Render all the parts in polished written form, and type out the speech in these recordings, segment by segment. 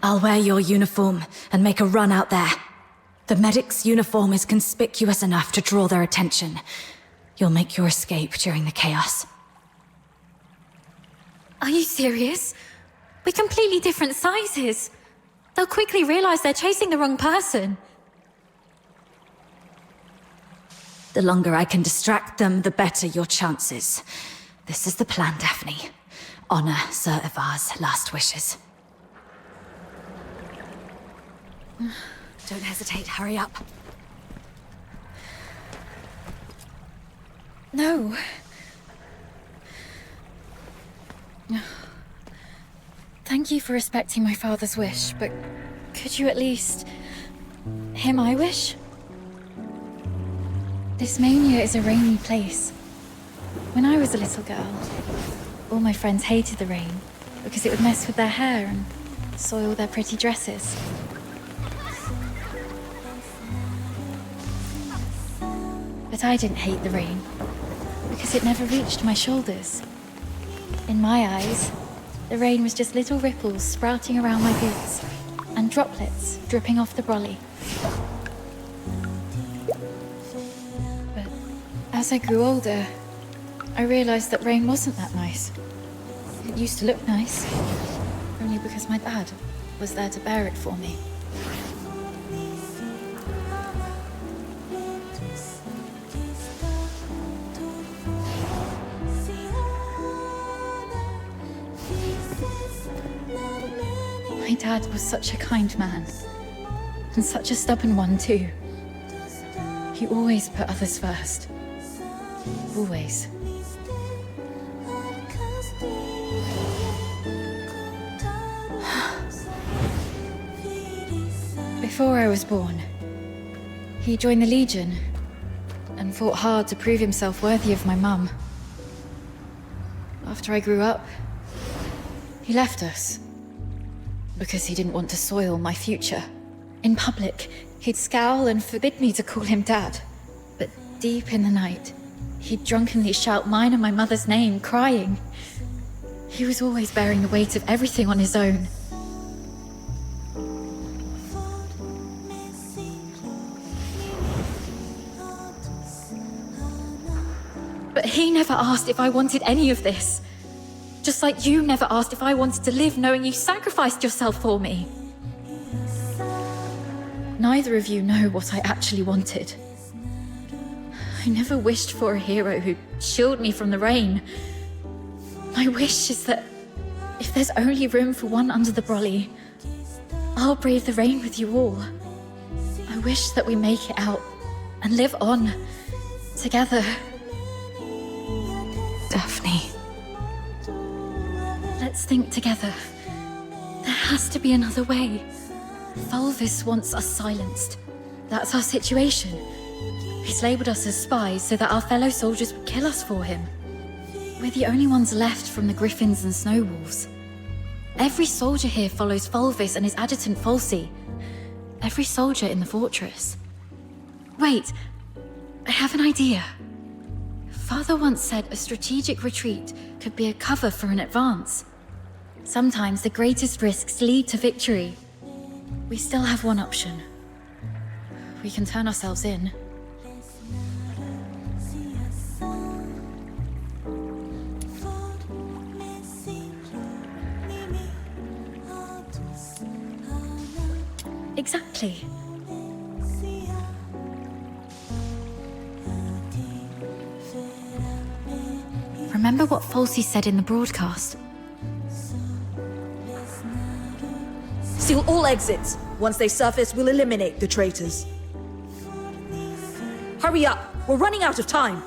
I'll wear your uniform and make a run out there. The medic's uniform is conspicuous enough to draw their attention. You'll make your escape during the chaos. Are you serious? We're completely different sizes. They'll quickly realize they're chasing the wrong person. The longer I can distract them, the better your chances. This is the plan, Daphne. Honor Sir Ivar's last wishes. Don't hesitate, hurry up. No. Thank you for respecting my father's wish, but could you at least hear my wish? This mania is a rainy place. When I was a little girl, all my friends hated the rain because it would mess with their hair and soil their pretty dresses. But I didn't hate the rain because it never reached my shoulders. In my eyes, the rain was just little ripples sprouting around my boots and droplets dripping off the brolly. But as I grew older, I realized that rain wasn't that nice. It used to look nice, only because my dad was there to bear it for me. My dad was such a kind man, and such a stubborn one too. He always put others first. Always. Before I was born, he joined the Legion and fought hard to prove himself worthy of my mum. After I grew up, he left us because he didn't want to soil my future. In public, he'd scowl and forbid me to call him Dad. But deep in the night, he'd drunkenly shout mine and my mother's name, crying. He was always bearing the weight of everything on his own. But he never asked if I wanted any of this. Just like you never asked if I wanted to live knowing you sacrificed yourself for me. Neither of you know what I actually wanted. I never wished for a hero who'd shield me from the rain. My wish is that if there's only room for one under the brolly, I'll brave the rain with you all. I wish that we make it out and live on together. Daphne. Let's think together. There has to be another way. Fulvis wants us silenced. That's our situation. He's labeled us as spies so that our fellow soldiers would kill us for him. We're the only ones left from the Griffins and Snowwolves. Every soldier here follows Fulvis and his adjutant Falsey. Every soldier in the fortress. Wait, I have an idea. Father once said a strategic retreat could be a cover for an advance. Sometimes the greatest risks lead to victory. We still have one option. We can turn ourselves in. Exactly. Remember what Falsey said in the broadcast? Seal all exits. Once they surface, we'll eliminate the traitors. Hurry up! We're running out of time!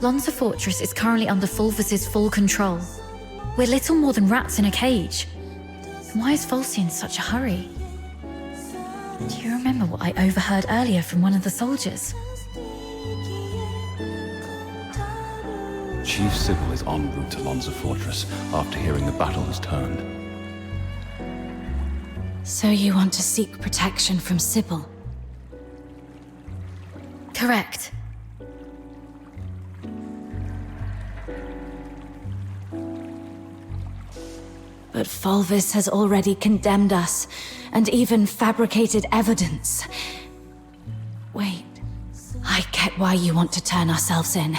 Lonza Fortress is currently under Fulvis's full control. We're little more than rats in a cage. And why is Falsey in such a hurry? Do you remember what I overheard earlier from one of the soldiers? Chief Sybil is en route to Lonza Fortress after hearing the battle has turned. So you want to seek protection from Sybil? Correct. But Fulvis has already condemned us, and even fabricated evidence. Wait, I get why you want to turn ourselves in.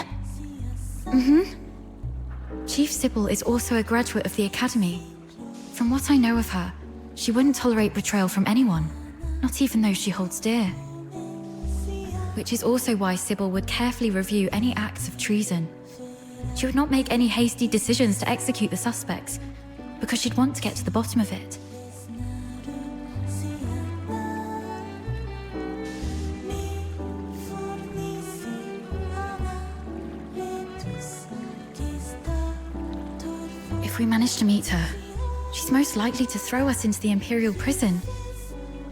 Chief Sybil is also a graduate of the Academy. From what I know of her, she wouldn't tolerate betrayal from anyone, not even those she holds dear. Which is also why Sybil would carefully review any acts of treason. She would not make any hasty decisions to execute the suspects, because she'd want to get to the bottom of it. If we manage to meet her, she's most likely to throw us into the Imperial prison.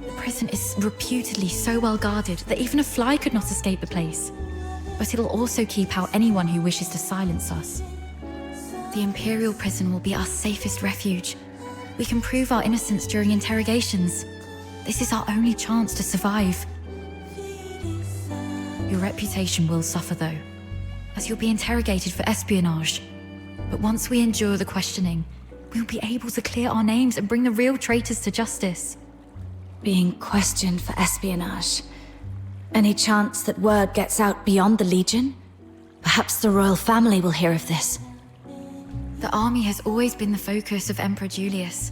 The prison is reputedly so well guarded that even a fly could not escape the place. But it'll also keep out anyone who wishes to silence us. The Imperial prison will be our safest refuge. We can prove our innocence during interrogations. This is our only chance to survive. Your reputation will suffer though, as you'll be interrogated for espionage. But once we endure the questioning, we'll be able to clear our names and bring the real traitors to justice. Being questioned for espionage. Any chance that word gets out beyond the Legion? Perhaps the royal family will hear of this. The army has always been the focus of Emperor Julius.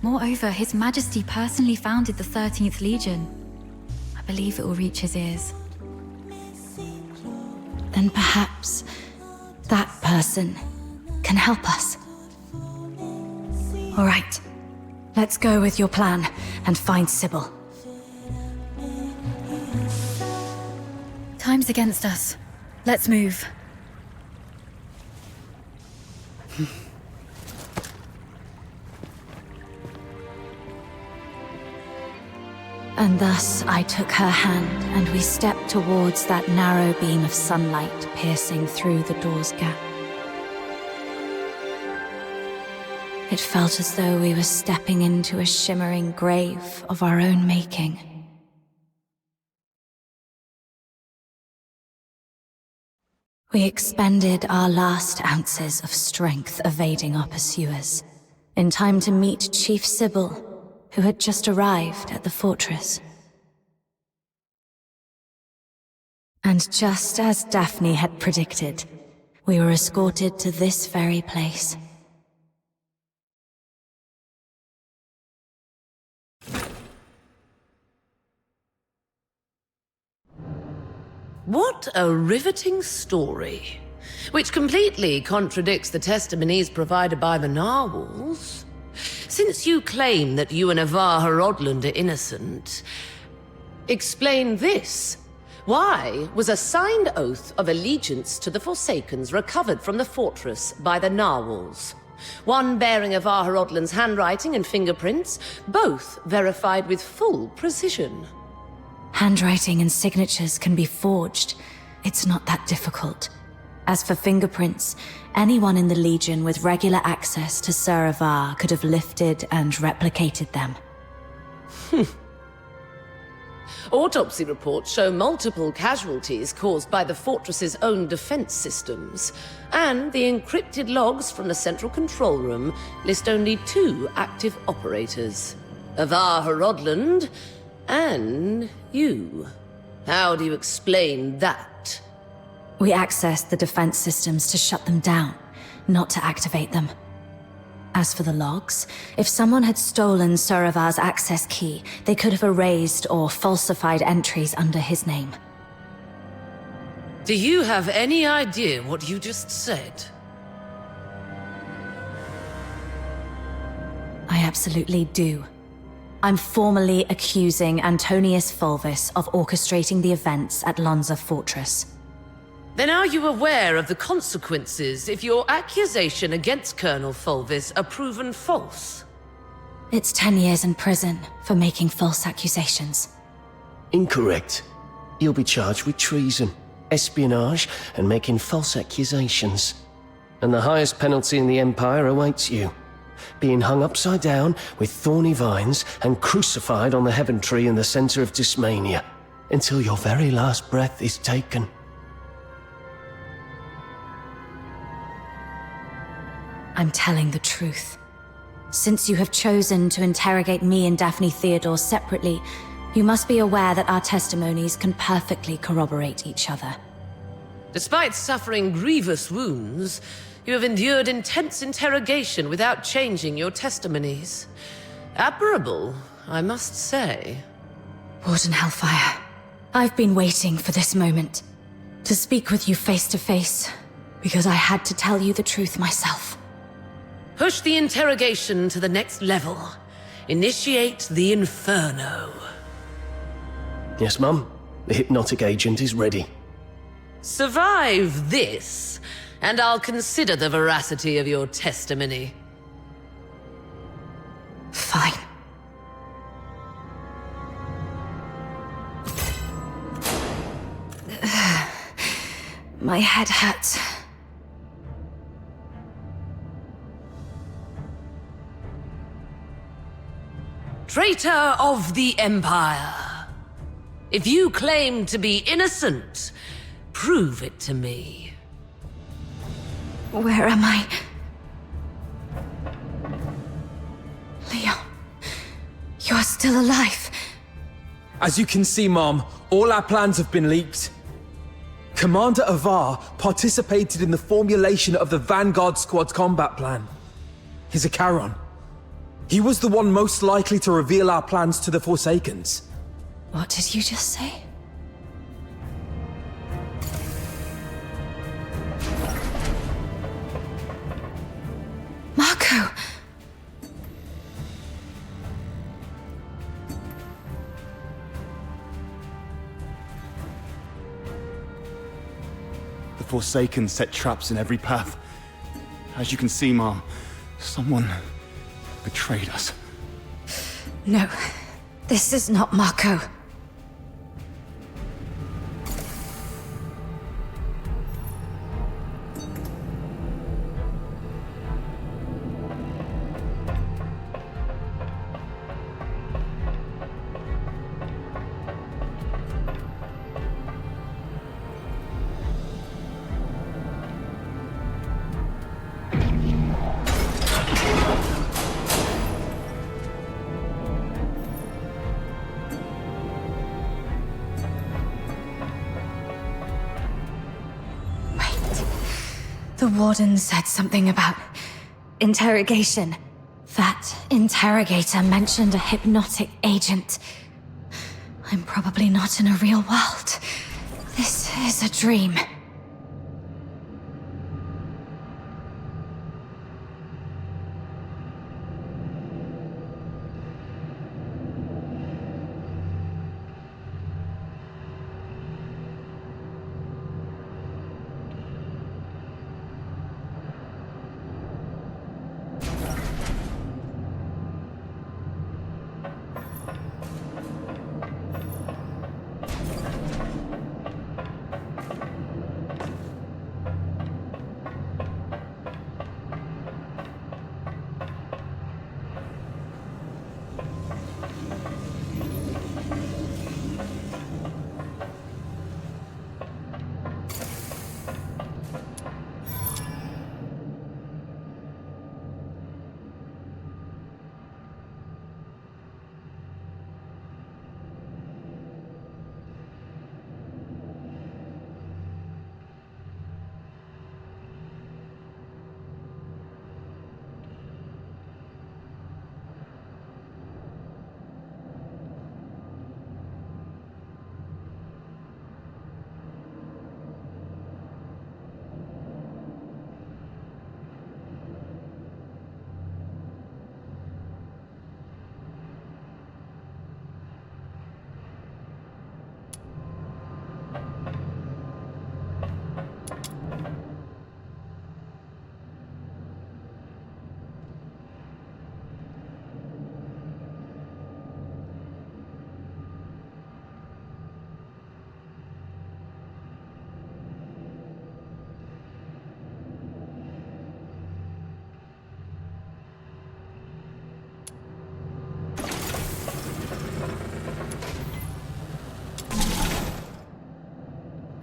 Moreover, His Majesty personally founded the 13th Legion. I believe it will reach his ears. Then perhaps that person can help us. All right, let's go with your plan and find Sybil. Time's against us. Let's move. And thus I took her hand, and we stepped towards that narrow beam of sunlight piercing through the door's gap. It felt as though we were stepping into a shimmering grave of our own making. We expended our last ounces of strength evading our pursuers, in time to meet Chief Sybil, who had just arrived at the fortress. And just as Daphne had predicted, we were escorted to this very place. What a riveting story, which completely contradicts the testimonies provided by the narwhals. Since you claim that you and Avar Rodland are innocent, explain this. Why was a signed oath of allegiance to the Forsakens recovered from the fortress by the narwhals? One bearing Avar Rodland's handwriting and fingerprints, both verified with full precision. Handwriting and signatures can be forged. It's not that difficult. As for fingerprints, anyone in the Legion with regular access to Sir Avar could have lifted and replicated them. Autopsy reports show multiple casualties caused by the fortress's own defense systems, and the encrypted logs from the central control room list only 2 active operators, Avar Rodland and you. How do you explain that? We accessed the defense systems to shut them down, not to activate them. As for the logs, if someone had stolen Sir Avar's access key, they could have erased or falsified entries under his name. Do you have any idea what you just said? I absolutely do. I'm formally accusing Antonius Fulvis of orchestrating the events at Lonza Fortress. Then are you aware of the consequences if your accusation against Colonel Fulvis are proven false? It's 10 years in prison for making false accusations. Incorrect. You'll be charged with treason, espionage, and making false accusations. And the highest penalty in the Empire awaits you. Being hung upside down with thorny vines and crucified on the heaven tree in the center of Dismania, until your very last breath is taken. I'm telling the truth. Since you have chosen to interrogate me and Daphne Theodore separately, you must be aware that our testimonies can perfectly corroborate each other. Despite suffering grievous wounds, you have endured intense interrogation without changing your testimonies. Admirable, I must say. Warden Hellfire, I've been waiting for this moment. To speak with you face to face, because I had to tell you the truth myself. Push the interrogation to the next level. Initiate the Inferno. Yes, Mum. The hypnotic agent is ready. Survive this, and I'll consider the veracity of your testimony. Fine. My head hurts. Traitor of the Empire. If you claim to be innocent, prove it to me. Where am I? Leon, you're still alive. As you can see, Mom, all our plans have been leaked. Commander Avar participated in the formulation of the Vanguard Squad's combat plan. He's a Charon. He was the one most likely to reveal our plans to the Forsakens. What did you just say? Marco! The Forsaken set traps in every path. As you can see, Mom, someone betrayed us. No, this is not Marco. The warden said something about interrogation. That interrogator mentioned a hypnotic agent. I'm probably not in a real world. This is a dream.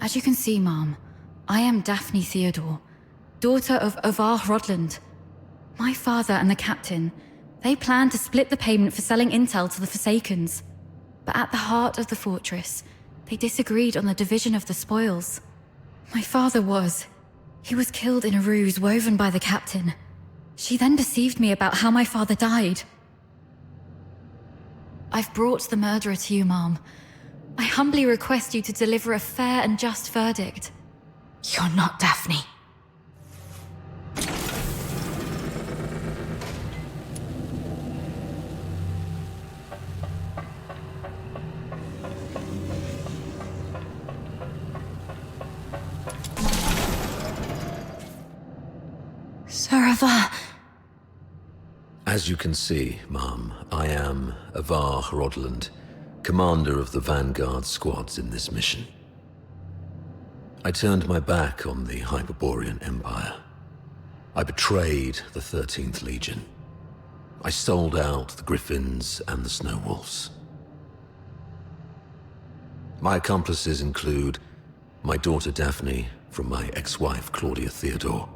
As you can see, Mom, I am Daphne Theodore, daughter of Avar Rodland. My father and the captain They planned to split the payment for selling intel to the Forsakens. But at the heart of the fortress, they disagreed on the division of the spoils. My father was. He was killed in a ruse woven by the captain. She then deceived me about how my father died. I've brought the murderer to you, Mom. I humbly request you to deliver a fair and just verdict. You're not Daphne. Saravar. As you can see, Mom, I am Avar Rodland, commander of the Vanguard squads in this mission. I turned my back on the Hyperborean Empire. I betrayed the 13th Legion. I sold out the Griffins and the Snow Wolves. My accomplices include my daughter Daphne from my ex-wife Claudia Theodore,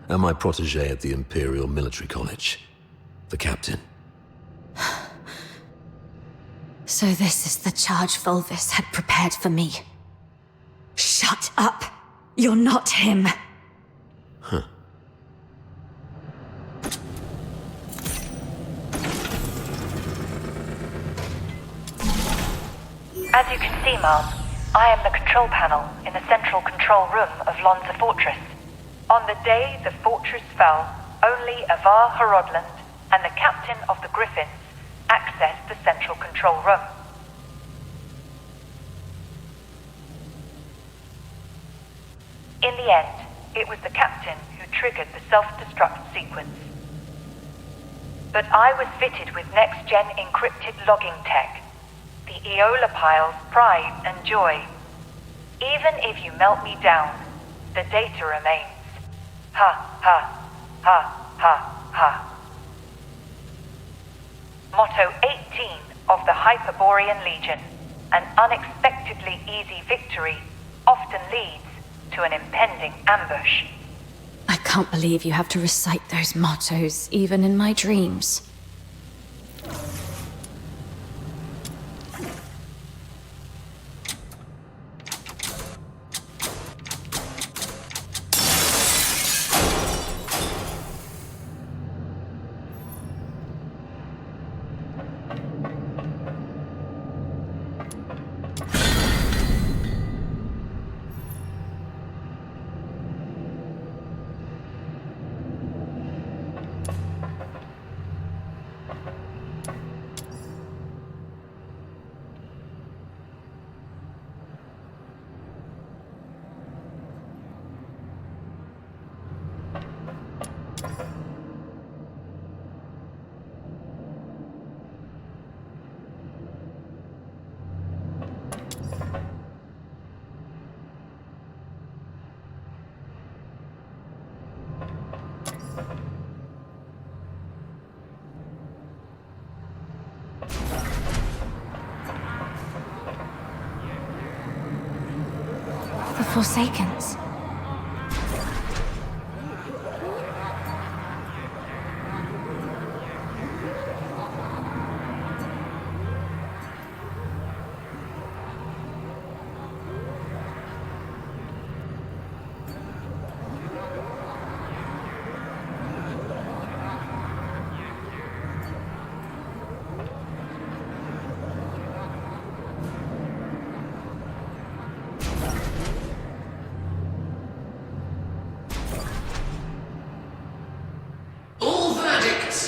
and my protege at the Imperial Military College, the captain. So this is the charge Volvis had prepared for me. Shut up! You're not him! Huh. As you can see, Mom, I am the control panel in the central control room of Lonza Fortress. On the day the fortress fell, only Avar Rodland and the captain of the Griffins accessed the central control room. In the end, it was the captain who triggered the self-destruct sequence. But I was fitted with next-gen encrypted logging tech, the Eola Pile's pride and joy. Even if you melt me down, the data remains. Ha, ha, ha, ha, ha. Motto 18 of the Hyperborean Legion. An unexpectedly easy victory often leads to an impending ambush. I can't believe you have to recite those mottos, even in my dreams. The Forsakens.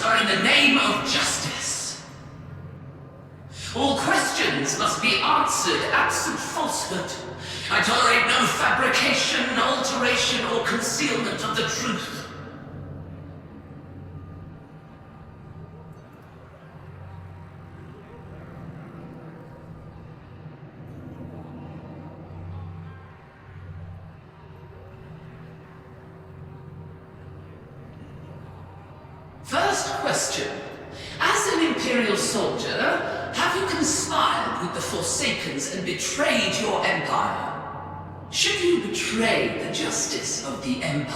Are in the name of justice. All questions must be answered absent falsehood. I tolerate no fabrication, alteration, or concealment of the truth. First question. As an Imperial soldier, have you conspired with the Forsakens and betrayed your empire? Should you betray the justice of the empire?